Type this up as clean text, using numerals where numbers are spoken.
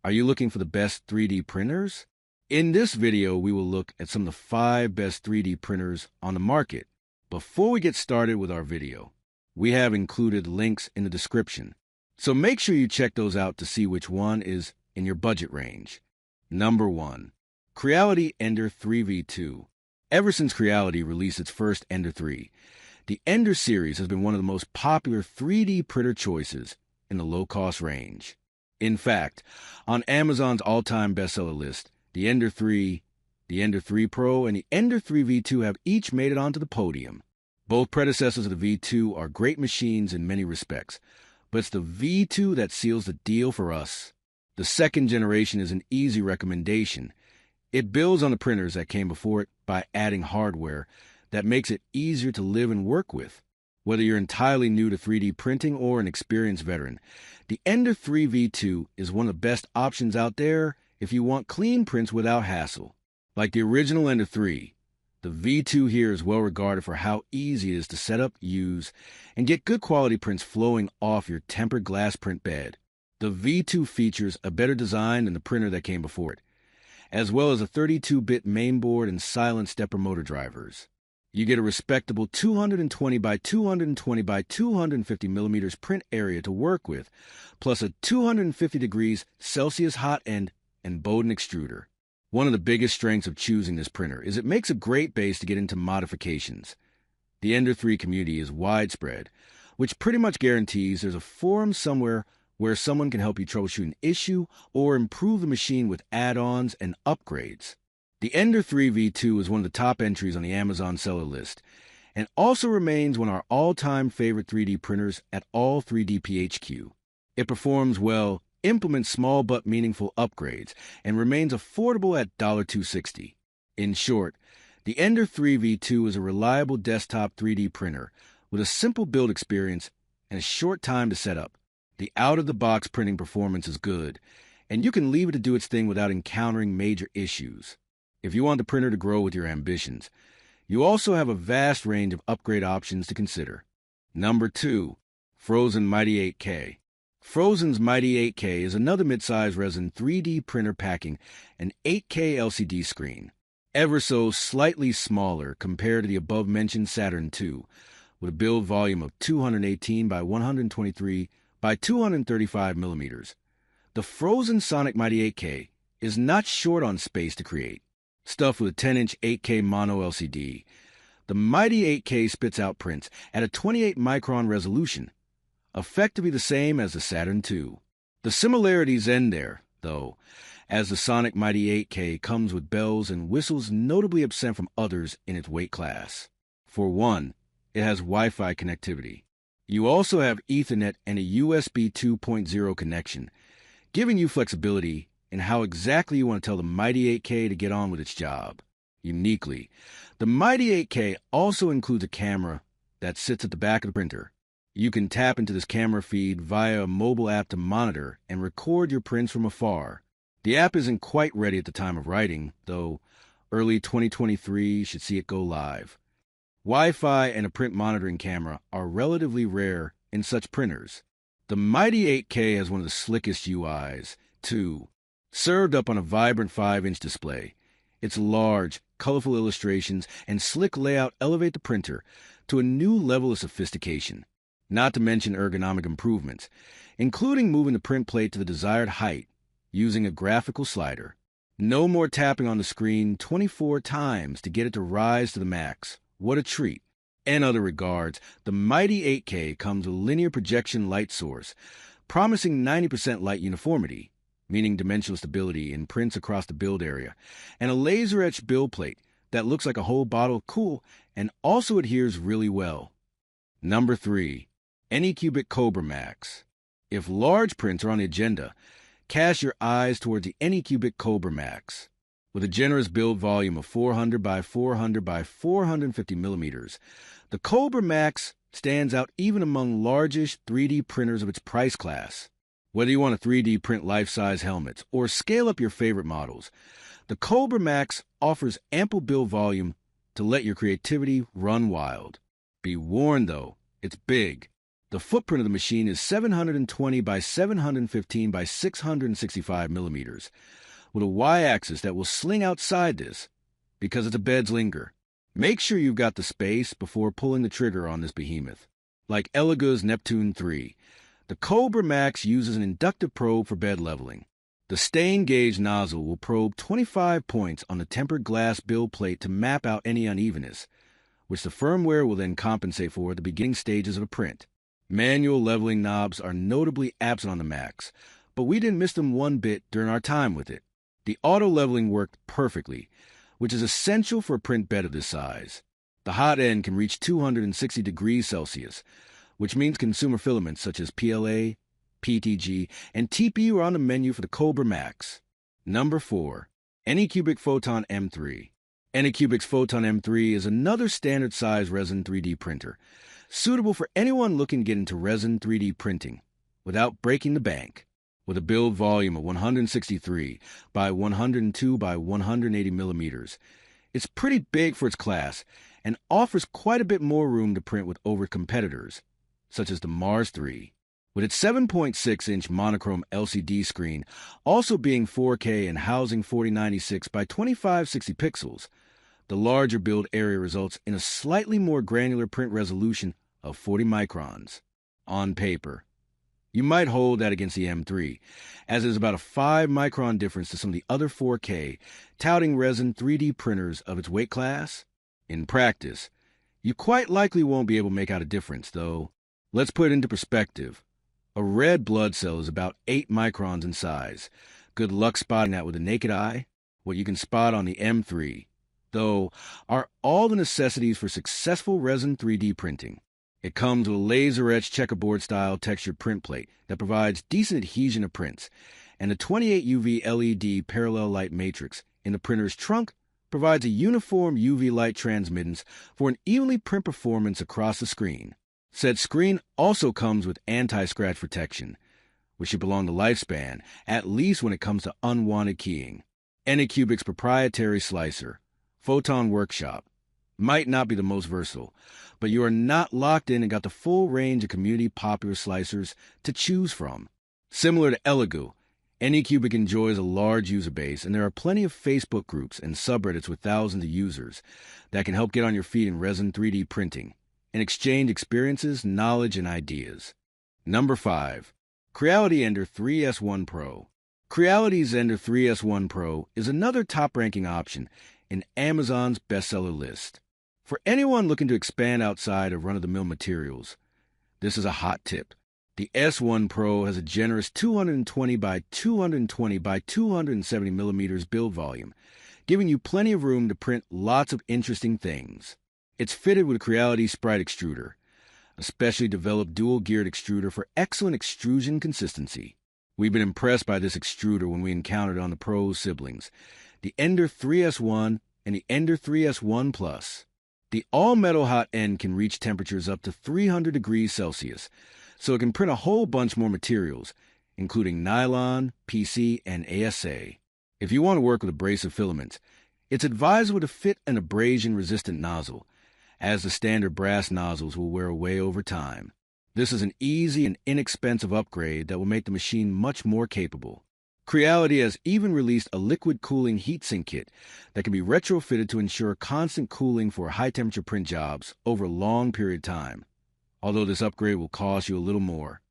Are you looking for the best 3D printers? In this video, we will look at some of the 5 best 3D printers on the market. Before we get started with our video, we have included links in the description, so make sure you check those out to see which one is in your budget range. Number 1. Creality Ender 3v2. Ever since Creality released its first Ender 3, the Ender series has been one of the most popular 3D printer choices in the low-cost range. In fact, on Amazon's all-time bestseller list, the Ender 3, the Ender 3 Pro, and the Ender 3 V2 have each made it onto the podium. Both predecessors of the V2 are great machines in many respects, but it's the V2 that seals the deal for us. The second generation is an easy recommendation. It builds on the printers that came before it by adding hardware that makes it easier to live and work with. Whether you're entirely new to 3D printing or an experienced veteran, the Ender 3 V2 is one of the best options out there if you want clean prints without hassle. Like the original Ender 3, the V2 here is well regarded for how easy it is to set up, use, and get good quality prints flowing off your tempered glass print bed. The V2 features a better design than the printer that came before it, as well as a 32-bit mainboard and silent stepper motor drivers. You get a respectable 220 by 220 by 250 millimeters print area to work with, plus a 250 degrees Celsius hot end and Bowden extruder. One of the biggest strengths of choosing this printer is it makes a great base to get into modifications. The Ender 3 community is widespread, which pretty much guarantees there's a forum somewhere where someone can help you troubleshoot an issue or improve the machine with add-ons and upgrades. The Ender 3 V2 is one of the top entries on the Amazon seller list, and also remains one of our all-time favorite 3D printers at all 3DPHQ. It performs well, implements small but meaningful upgrades, and remains affordable at $260. In short, the Ender 3 V2 is a reliable desktop 3D printer with a simple build experience and a short time to set up. The out-of-the-box printing performance is good, and you can leave it to do its thing without encountering major issues. If you want the printer to grow with your ambitions, you also have a vast range of upgrade options to consider. Number 2. Phrozen Mighty 8K. Phrozen's Mighty 8K is another mid-size resin 3D printer packing an 8K LCD screen, ever so slightly smaller compared to the above-mentioned Saturn II, with a build volume of 218 by 123 by 235 millimeters. The Phrozen Sonic Mighty 8K is not short on space to create. Stuffed with a 10-inch 8K mono LCD, the Mighty 8K spits out prints at a 28-micron resolution, effectively the same as the Saturn II. The similarities end there, though, as the Sonic Mighty 8K comes with bells and whistles notably absent from others in its weight class. For one, it has Wi-Fi connectivity. You also have Ethernet and a USB 2.0 connection, giving you flexibility and how exactly you want to tell the Mighty 8K to get on with its job. Uniquely, the Mighty 8K also includes a camera that sits at the back of the printer. You can tap into this camera feed via a mobile app to monitor and record your prints from afar. The app isn't quite ready at the time of writing, though early 2023 should see it go live. Wi-Fi and a print monitoring camera are relatively rare in such printers. The Mighty 8K has one of the slickest UIs, too. Served up on a vibrant 5-inch display, its large, colorful illustrations and slick layout elevate the printer to a new level of sophistication, not to mention ergonomic improvements, including moving the print plate to the desired height using a graphical slider. No more tapping on the screen 24 times to get it to rise to the max. What a treat. In other regards, the Mighty 8K comes with a linear projection light source, promising 90% light uniformity, meaning dimensional stability in prints across the build area, and a laser-etched build plate that looks like a whole bottle of cool and also adheres really well. Number 3. Anycubic Kobra Max. If large prints are on the agenda, cast your eyes towards the Anycubic Kobra Max. With a generous build volume of 400 by 400 by 450 millimeters, the Kobra Max stands out even among largish 3D printers of its price class. Whether you want to 3D print life-size helmets or scale up your favorite models, the Kobra Max offers ample build volume to let your creativity run wild. Be warned, though, it's big. The footprint of the machine is 720 by 715 by 665 millimeters, with a y-axis that will sling outside this because it's a bed's linger. Make sure you've got the space before pulling the trigger on this behemoth. Like Elegoo's Neptune 3, the Kobra Max uses an inductive probe for bed leveling. The stain gauge nozzle will probe 25 points on the tempered glass build plate to map out any unevenness, which the firmware will then compensate for at the beginning stages of the print. Manual leveling knobs are notably absent on the Max, but we didn't miss them one bit during our time with it. The auto leveling worked perfectly, which is essential for a print bed of this size. The hot end can reach 260 degrees Celsius, which means consumer filaments such as PLA, PTG, and TPU are on the menu for the Kobra Max. Number 4. Anycubic Photon M3. Anycubic's Photon M3 is another standard-size resin 3D printer, suitable for anyone looking to get into resin 3D printing without breaking the bank. With a build volume of 163 by 102 by 180 millimeters, it's pretty big for its class and offers quite a bit more room to print with over competitors, such as the Mars 3. With its 7.6-inch monochrome LCD screen also being 4K and housing 4096 by 2560 pixels, the larger build area results in a slightly more granular print resolution of 40 microns. On paper, you might hold that against the M3, as it is about a 5-micron difference to some of the other 4K, touting resin 3D printers of its weight class. In practice, you quite likely won't be able to make out a difference, though. Let's put it into perspective. A red blood cell is about 8 microns in size. Good luck spotting that with the naked eye. What you can spot on the M3, though, are all the necessities for successful resin 3D printing. It comes with a laser-etched checkerboard-style textured print plate that provides decent adhesion to prints, and the 28 UV LED parallel light matrix in the printer's trunk provides a uniform UV light transmittance for an evenly print performance across the screen. Said screen also comes with anti-scratch protection, which should belong to lifespan, at least when it comes to unwanted keying. Anycubic's proprietary slicer, Photon Workshop, might not be the most versatile, but you are not locked in and got the full range of community popular slicers to choose from. Similar to Elegoo, Anycubic enjoys a large user base, and there are plenty of Facebook groups and subreddits with thousands of users that can help get on your feet in resin 3D printing and exchange experiences, knowledge, and ideas. Number 5. Creality Ender 3S1 Pro. Creality's Ender 3S1 Pro is another top-ranking option in Amazon's bestseller list. For anyone looking to expand outside of run-of-the-mill materials, this is a hot tip. The S1 Pro has a generous 220 by 220 by 270 millimeters build volume, giving you plenty of room to print lots of interesting things. It's fitted with a Creality Sprite extruder, a specially developed dual-geared extruder for excellent extrusion consistency. We've been impressed by this extruder when we encountered it on the Pro's siblings, the Ender 3S1 and the Ender 3S1 Plus. The all-metal hot end can reach temperatures up to 300 degrees Celsius, so it can print a whole bunch more materials, including nylon, PC, and ASA. If you want to work with abrasive filaments, it's advisable to fit an abrasion-resistant nozzle, as the standard brass nozzles will wear away over time. This is an easy and inexpensive upgrade that will make the machine much more capable. Creality has even released a liquid cooling heatsink kit that can be retrofitted to ensure constant cooling for high-temperature print jobs over a long period of time, although this upgrade will cost you a little more.